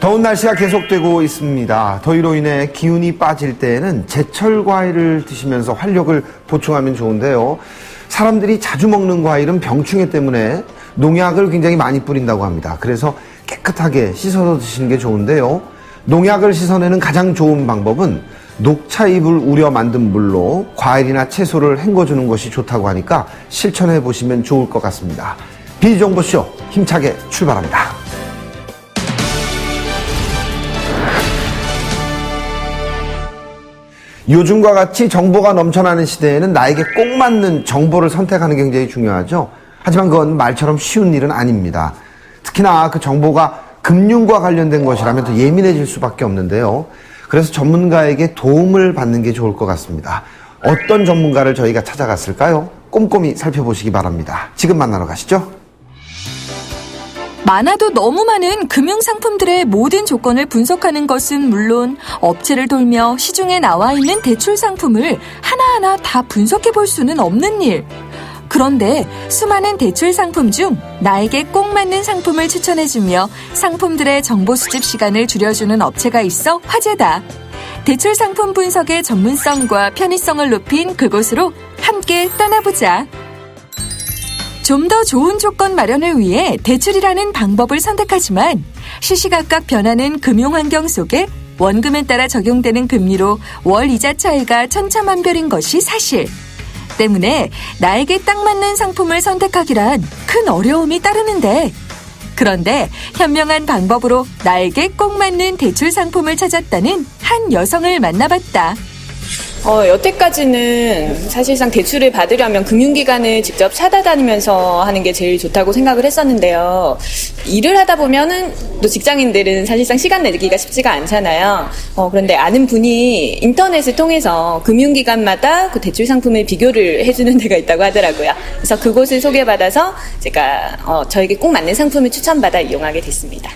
더운 날씨가 계속되고 있습니다. 더위로 인해 기운이 빠질 때에는 제철 과일을 드시면서 활력을 보충하면 좋은데요. 사람들이 자주 먹는 과일은 병충해 때문에 농약을 굉장히 많이 뿌린다고 합니다. 그래서 깨끗하게 씻어서 드시는 게 좋은데요. 농약을 씻어내는 가장 좋은 방법은 녹차잎을 우려 만든 물로 과일이나 채소를 헹궈주는 것이 좋다고 하니까 실천해 보시면 좋을 것 같습니다. 비정보쇼 힘차게 출발합니다. 요즘과 같이 정보가 넘쳐나는 시대에는 나에게 꼭 맞는 정보를 선택하는 게 굉장히 중요하죠. 하지만 그건 말처럼 쉬운 일은 아닙니다. 특히나 그 정보가 금융과 관련된 것이라면 더 예민해질 수밖에 없는데요. 그래서 전문가에게 도움을 받는 게 좋을 것 같습니다. 어떤 전문가를 저희가 찾아갔을까요? 꼼꼼히 살펴보시기 바랍니다. 지금 만나러 가시죠. 많아도 너무 많은 금융상품들의 모든 조건을 분석하는 것은 물론 업체를 돌며 시중에 나와 있는 대출 상품을 하나하나 다 분석해 볼 수는 없는 일. 그런데 수많은 대출 상품 중 나에게 꼭 맞는 상품을 추천해주며 상품들의 정보 수집 시간을 줄여주는 업체가 있어 화제다. 대출 상품 분석의 전문성과 편의성을 높인 그곳으로 함께 떠나보자. 좀 더 좋은 조건 마련을 위해 대출이라는 방법을 선택하지만 시시각각 변하는 금융 환경 속에 원금에 따라 적용되는 금리로 월 이자 차이가 천차만별인 것이 사실. 때문에 나에게 딱 맞는 상품을 선택하기란 큰 어려움이 따르는데, 그런데 현명한 방법으로 나에게 꼭 맞는 대출 상품을 찾았다는 한 여성을 만나봤다. 여태까지는 사실상 대출을 받으려면 금융기관을 직접 찾아다니면서 하는 게 제일 좋다고 생각을 했었는데요. 일을 하다 보면은 또 직장인들은 사실상 시간 내기가 쉽지가 않잖아요. 그런데 아는 분이 인터넷을 통해서 금융기관마다 그 대출 상품을 비교를 해주는 데가 있다고 하더라고요. 그래서 그곳을 소개받아서 제가 저에게 꼭 맞는 상품을 추천받아 이용하게 됐습니다.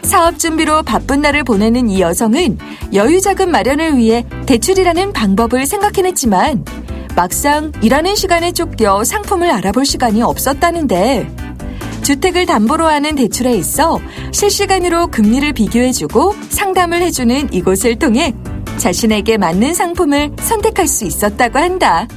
사업 준비로 바쁜 날을 보내는 이 여성은 여유자금 마련을 위해 대출이라는 방법을 생각해냈지만 막상 일하는 시간에 쫓겨 상품을 알아볼 시간이 없었다는데, 주택을 담보로 하는 대출에 있어 실시간으로 금리를 비교해주고 상담을 해주는 이곳을 통해 자신에게 맞는 상품을 선택할 수 있었다고 한다.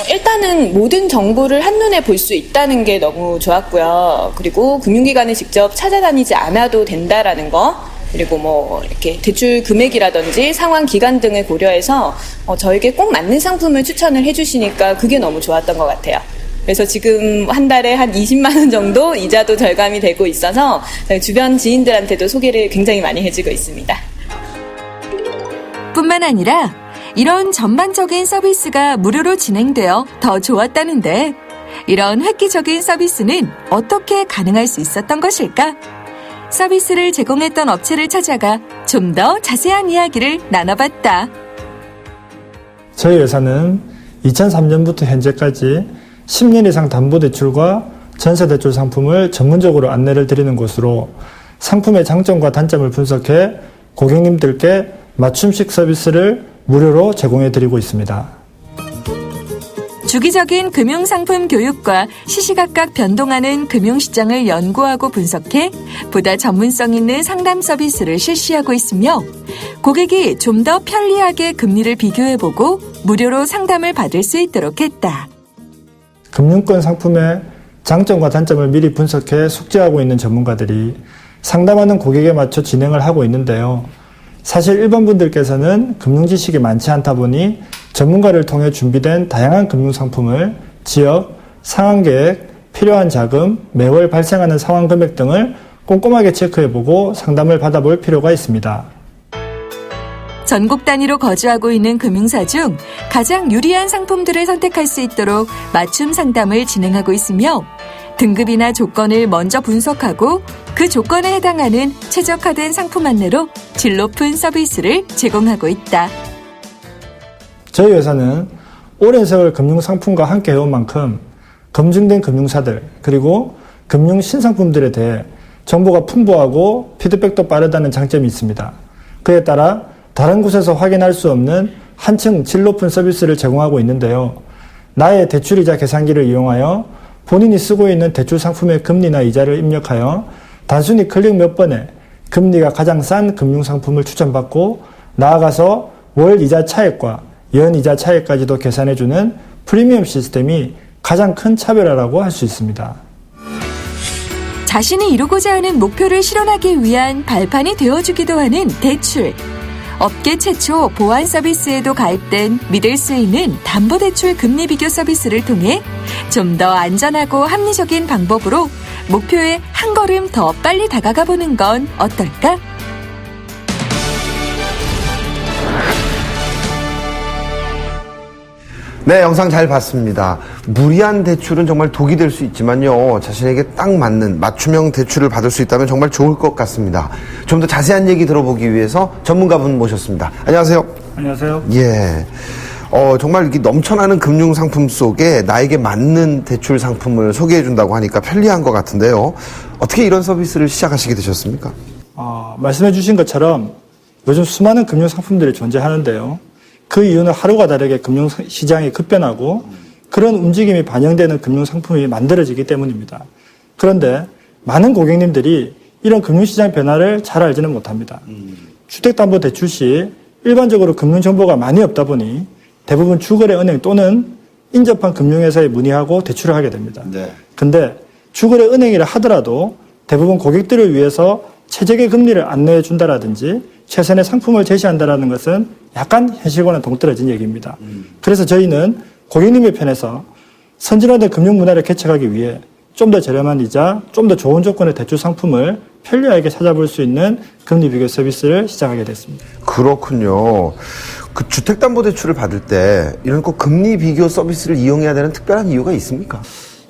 일단은 모든 정보를 한눈에 볼 수 있다는 게 너무 좋았고요. 그리고 금융기관을 직접 찾아다니지 않아도 된다라는 거, 그리고 이렇게 대출 금액이라든지 상환 기간 등을 고려해서 저에게 꼭 맞는 상품을 추천을 해주시니까 그게 너무 좋았던 것 같아요. 그래서 지금 한 달에 한 20만 원 정도 이자도 절감이 되고 있어서 주변 지인들한테도 소개를 굉장히 많이 해주고 있습니다. 뿐만 아니라 이런 전반적인 서비스가 무료로 진행되어 더 좋았다는데, 이런 획기적인 서비스는 어떻게 가능할 수 있었던 것일까? 서비스를 제공했던 업체를 찾아가 좀 더 자세한 이야기를 나눠봤다. 저희 회사는 2003년부터 현재까지 10년 이상 담보대출과 전세대출 상품을 전문적으로 안내를 드리는 곳으로 상품의 장점과 단점을 분석해 고객님들께 맞춤식 서비스를 무료로 제공해드리고 있습니다. 주기적인 금융상품 교육과 시시각각 변동하는 금융시장을 연구하고 분석해 보다 전문성 있는 상담 서비스를 실시하고 있으며, 고객이 좀 더 편리하게 금리를 비교해보고 무료로 상담을 받을 수 있도록 했다. 금융권 상품의 장점과 단점을 미리 분석해 숙지하고 있는 전문가들이 상담하는 고객에 맞춰 진행을 하고 있는데요. 사실 일반 분들께서는 금융 지식이 많지 않다 보니 전문가를 통해 준비된 다양한 금융상품을 지역, 상환계획, 필요한 자금, 매월 발생하는 상환 금액 등을 꼼꼼하게 체크해보고 상담을 받아볼 필요가 있습니다. 전국 단위로 거주하고 있는 금융사 중 가장 유리한 상품들을 선택할 수 있도록 맞춤 상담을 진행하고 있으며, 등급이나 조건을 먼저 분석하고 그 조건에 해당하는 최적화된 상품 안내로 질 높은 서비스를 제공하고 있다. 저희 회사는 오랜 세월 금융상품과 함께 해온 만큼 검증된 금융사들 그리고 금융 신상품들에 대해 정보가 풍부하고 피드백도 빠르다는 장점이 있습니다. 그에 따라 다른 곳에서 확인할 수 없는 한층 질 높은 서비스를 제공하고 있는데요. 나의 대출이자 계산기를 이용하여 본인이 쓰고 있는 대출 상품의 금리나 이자를 입력하여 단순히 클릭 몇 번에 금리가 가장 싼 금융상품을 추천받고 나아가서 월 이자 차익과 연 이자 차익까지도 계산해주는 프리미엄 시스템이 가장 큰 차별화라고 할 수 있습니다. 자신이 이루고자 하는 목표를 실현하기 위한 발판이 되어주기도 하는 대출. 업계 최초 보안 서비스에도 가입된 믿을 수 있는 담보대출 금리 비교 서비스를 통해 좀 더 안전하고 합리적인 방법으로 목표에 한 걸음 더 빨리 다가가 보는 건 어떨까? 네, 영상 잘 봤습니다. 무리한 대출은 정말 독이 될 수 있지만요. 자신에게 딱 맞는 맞춤형 대출을 받을 수 있다면 정말 좋을 것 같습니다. 좀 더 자세한 얘기 들어보기 위해서 전문가분 모셨습니다. 안녕하세요. 안녕하세요. 예. 정말 이렇게 넘쳐나는 금융 상품 속에 나에게 맞는 대출 상품을 소개해 준다고 하니까 편리한 것 같은데요. 어떻게 이런 서비스를 시작하시게 되셨습니까? 말씀해 주신 것처럼 요즘 수많은 금융 상품들이 존재하는데요. 그 이유는 하루가 다르게 금융시장이 급변하고 그런 움직임이 반영되는 금융상품이 만들어지기 때문입니다. 그런데 많은 고객님들이 이런 금융시장 변화를 잘 알지는 못합니다. 주택담보대출 시 일반적으로 금융정보가 많이 없다 보니 대부분 주거래은행 또는 인접한 금융회사에 문의하고 대출을 하게 됩니다. 근데 주거래은행이라 하더라도 대부분 고객들을 위해서 최적의 금리를 안내해 준다라든지 최선의 상품을 제시한다라는 것은 약간 현실과는 동떨어진 얘기입니다. 그래서 저희는 고객님의 편에서 선진화된 금융 문화를 개척하기 위해 좀 더 저렴한 이자, 좀 더 좋은 조건의 대출 상품을 편리하게 찾아볼 수 있는 금리 비교 서비스를 시작하게 됐습니다. 그렇군요. 그 주택담보대출을 받을 때 이런 꼭 금리 비교 서비스를 이용해야 되는 특별한 이유가 있습니까?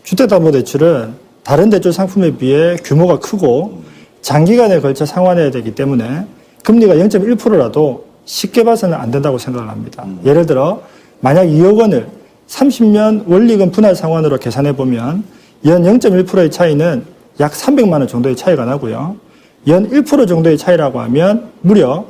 주택담보대출은 다른 대출 상품에 비해 규모가 크고 장기간에 걸쳐 상환해야 되기 때문에 금리가 0.1%라도 쉽게 봐서는 안 된다고 생각을 합니다. 예를 들어 만약 2억 원을 30년 원리금 분할 상환으로 계산해 보면 연 0.1%의 차이는 약 300만 원 정도의 차이가 나고요. 연 1% 정도의 차이라고 하면 무려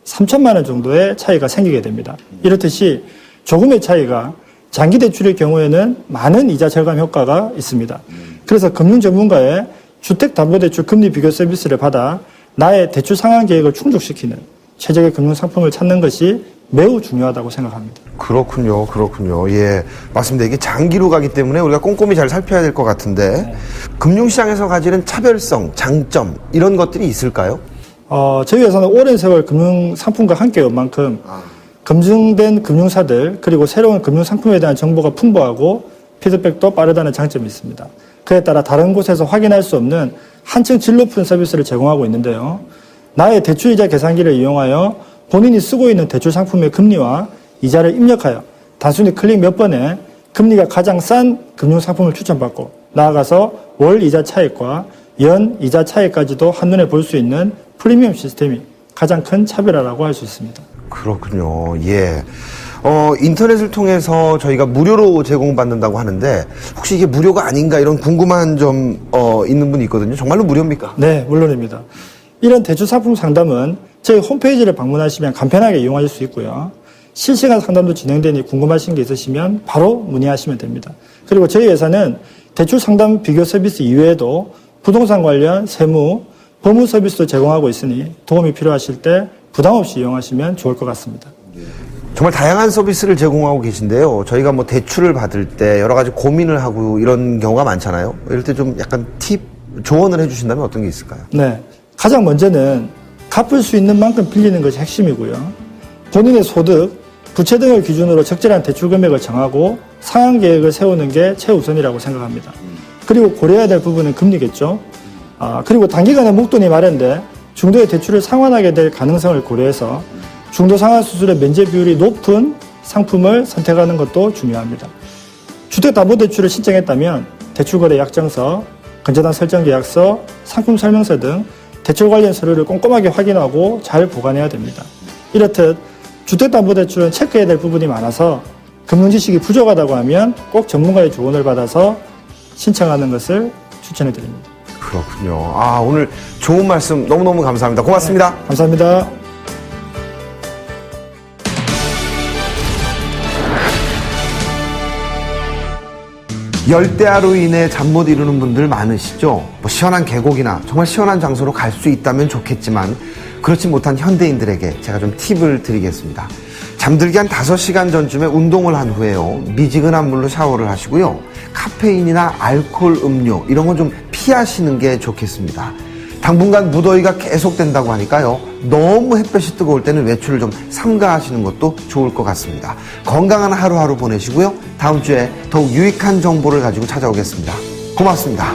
3천만 원 정도의 차이가 생기게 됩니다. 이렇듯이 조금의 차이가 장기 대출의 경우에는 많은 이자 절감 효과가 있습니다. 그래서 금융 전문가의 주택담보대출 금리 비교 서비스를 받아 나의 대출 상환 계획을 충족시키는 최적의 금융 상품을 찾는 것이 매우 중요하다고 생각합니다. 그렇군요. 예. 맞습니다. 이게 장기로 가기 때문에 우리가 꼼꼼히 잘 살펴야 될 것 같은데, 금융시장에서 가지는 차별성, 장점, 이런 것들이 있을까요? 저희 회사는 오랜 세월 금융 상품과 함께 온 만큼, 검증된 금융사들, 그리고 새로운 금융 상품에 대한 정보가 풍부하고 피드백도 빠르다는 장점이 있습니다. 그에 따라 다른 곳에서 확인할 수 없는 한층 질 높은 서비스를 제공하고 있는데요. 나의 대출이자 계산기를 이용하여 본인이 쓰고 있는 대출 상품의 금리와 이자를 입력하여 단순히 클릭 몇 번에 금리가 가장 싼 금융상품을 추천받고 나아가서 월 이자 차익과 연 이자 차익까지도 한눈에 볼 수 있는 프리미엄 시스템이 가장 큰 차별화라고 할 수 있습니다. 그렇군요. 예. 인터넷을 통해서 저희가 무료로 제공받는다고 하는데 혹시 이게 무료가 아닌가 이런 궁금한 점 있는 분이 있거든요. 정말로 무료입니까? 네, 물론입니다. 이런 대출 상품 상담은 저희 홈페이지를 방문하시면 간편하게 이용하실 수 있고요. 실시간 상담도 진행되니 궁금하신 게 있으시면 바로 문의하시면 됩니다. 그리고 저희 회사는 대출 상담 비교 서비스 이외에도 부동산 관련 세무, 법무 서비스도 제공하고 있으니 도움이 필요하실 때 부담 없이 이용하시면 좋을 것 같습니다. 정말 다양한 서비스를 제공하고 계신데요. 저희가 뭐 대출을 받을 때 여러 가지 고민을 하고 이런 경우가 많잖아요. 이럴 때 좀 약간 팁, 조언을 해주신다면 어떤 게 있을까요? 네. 가장 먼저는 갚을 수 있는 만큼 빌리는 것이 핵심이고요. 본인의 소득, 부채 등을 기준으로 적절한 대출 금액을 정하고 상환 계획을 세우는 게 최우선이라고 생각합니다. 그리고 고려해야 될 부분은 금리겠죠. 그리고 단기간에 목돈이 마련돼 중도의 대출을 상환하게 될 가능성을 고려해서 중도 상환 수수료 면제 비율이 높은 상품을 선택하는 것도 중요합니다. 주택담보대출을 신청했다면 대출거래 약정서, 건전한 설정 계약서, 상품 설명서 등 대출 관련 서류를 꼼꼼하게 확인하고 잘 보관해야 됩니다. 이렇듯 주택담보대출은 체크해야 될 부분이 많아서 금융 지식이 부족하다고 하면 꼭 전문가의 조언을 받아서 신청하는 것을 추천해 드립니다. 그렇군요. 오늘 좋은 말씀 너무너무 감사합니다. 고맙습니다. 네, 감사합니다. 열대야로 인해 잠 못 이루는 분들 많으시죠? 시원한 계곡이나 정말 시원한 장소로 갈 수 있다면 좋겠지만 그렇지 못한 현대인들에게 제가 좀 팁을 드리겠습니다. 잠들기 한 5시간 전쯤에 운동을 한 후에요. 미지근한 물로 샤워를 하시고요. 카페인이나 알코올 음료 이런 건 좀 피하시는 게 좋겠습니다. 당분간 무더위가 계속된다고 하니까요. 너무 햇볕이 뜨거울 때는 외출을 좀 삼가하시는 것도 좋을 것 같습니다. 건강한 하루하루 보내시고요. 다음 주에 더욱 유익한 정보를 가지고 찾아오겠습니다. 고맙습니다.